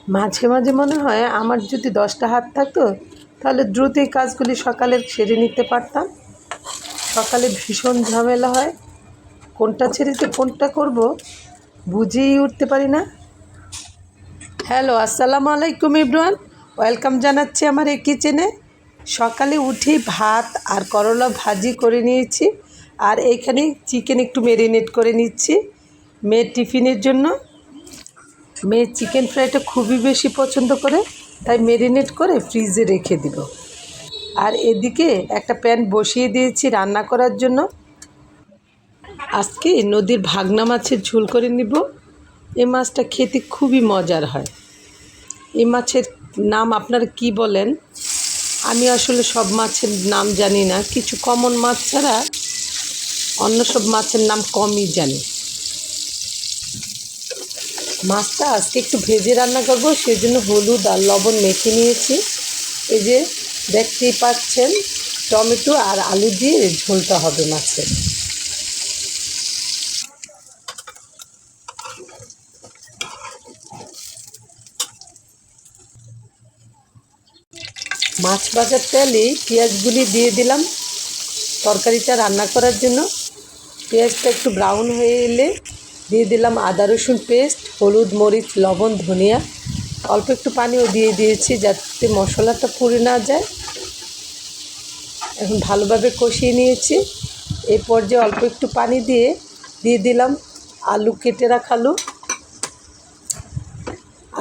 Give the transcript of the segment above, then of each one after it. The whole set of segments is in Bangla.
মাঝে মাঝে মনে হয় আমার যদি 10টা হাত থাকতো তাহলে দ্রুত এই কাজগুলি সকালে সেরে নিতে পারতাম। সকালে ভীষণ ঝামেলা হয়, কোনটা ছেড়ে যে কোনটা করব বুঝেই উঠতে পারি না। হ্যালো, আসসালামু আলাইকুম এভরিওয়ান, ওয়েলকাম জানাচ্ছি আমার এই কিচেনে। সকালে উঠেই ভাত আর করলা ভাজি করে নিয়েছি, আর এইখানে চিকেন একটু ম্যারিনেট করে নিচ্ছি মেয়ের টিফিনের জন্য। মেয়ে চিকেন ফ্রাইটা খুবই বেশি পছন্দ করে, তাই ম্যারিনেট করে ফ্রিজে রেখে দিব। আর এদিকে একটা প্যান বসিয়ে দিয়েছি রান্না করার জন্য। আজকে নদীর ভাগনা মাছের ঝোল করে নিব। এই মাছটা খেতে খুবই মজার হয়। এই মাছের নাম আপনারা কি বলেন? আমি আসলে সব মাছের নাম জানি না, কিছু কমন মাছ ছাড়া অন্য সব মাছের নাম কমই জানি। মাছটা আজকে একটু ভেজে রান্না করব, সেজন্য হলুদ আর লবণ মেখে নিয়েছি। এই যে দেখতেই পাচ্ছেন, টমেটো আর আলু দিয়ে ঝোলটা হবে মাছের। মাছ ভাজার তেলে পেঁয়াজগুলি দিয়ে দিলাম তরকারিটা রান্না করার জন্য। পেঁয়াজটা একটু ব্রাউন হয়ে এলে দিয়ে দিলাম আদা রসুন পেস্ট, হলুদ মরিচ লবণ ধনিয়া, অল্প একটু পানিও দিয়ে দিয়েছি যাতে মশলাটা পুড়ে না যায়। এখন ভালোভাবে কষিয়ে নিয়েছি। এই পর্যায়ে অল্প একটু পানি দিয়ে দিলাম আলু, কেটে রাখা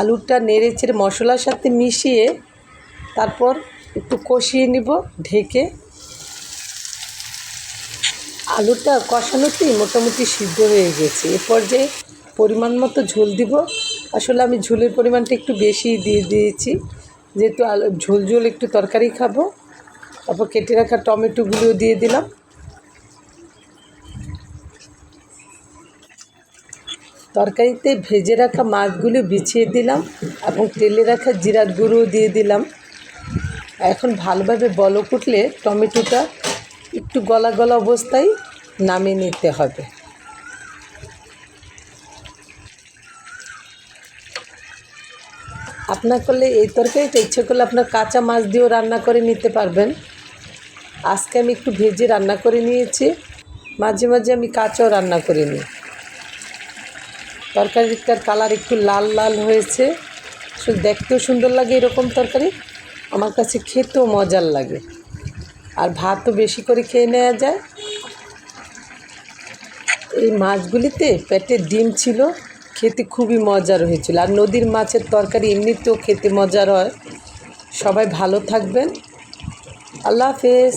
আলুটা নেড়ে চেড়ে মশলার সাথে মিশিয়ে তারপর একটু কষিয়ে নিব ঢেকে। আলুটা কষানোতেই মোটামুটি সিদ্ধ হয়ে গেছে। এ পর্যায়ে পরিমাণ মতো ঝোল দিব। আসলে আমি ঝোলের পরিমাণটা একটু বেশি দিয়ে দিয়েছি, যেহেতু ঝোল ঝোল একটু তরকারি খাবো। তারপর কেটে রাখা টমেটোগুলিও দিয়ে দিলাম। তরকারিতে ভেজে রাখা মাছগুলো বিছিয়ে দিলাম এবং তেলে রাখা জিরার গুঁড়ো দিয়ে দিলাম। এখন ভালোভাবে বলক উঠলে টমেটোটা একটু গলা গলা অবস্থায় নামিয়ে নিতে হবে। আপনার করলে এই তরকারিটা ইচ্ছে করলে আপনার কাঁচা মাছ দিয়েও রান্না করে নিতে পারবেন। আজকে আমি একটু ভেজে রান্না করে নিয়েছি, মাঝে মাঝে আমি কাঁচাও রান্না করে নিই। তরকারিটার কালার একটু লাল লাল হয়েছে, শুধু দেখতেও সুন্দর লাগে এরকম তরকারি, আমার কাছে খেতেও মজার লাগে, আর ভাতও বেশি করে খেয়ে নেওয়া যায়। এই মাছগুলিতে পেটে ডিম ছিল, খেতে খুবই মজার হয়েছিল। আর নদীর মাছের তরকারি এমনিতেও খেতে মজার হয়। সবাই ভালো থাকবেন, আল্লাহ হাফেজ।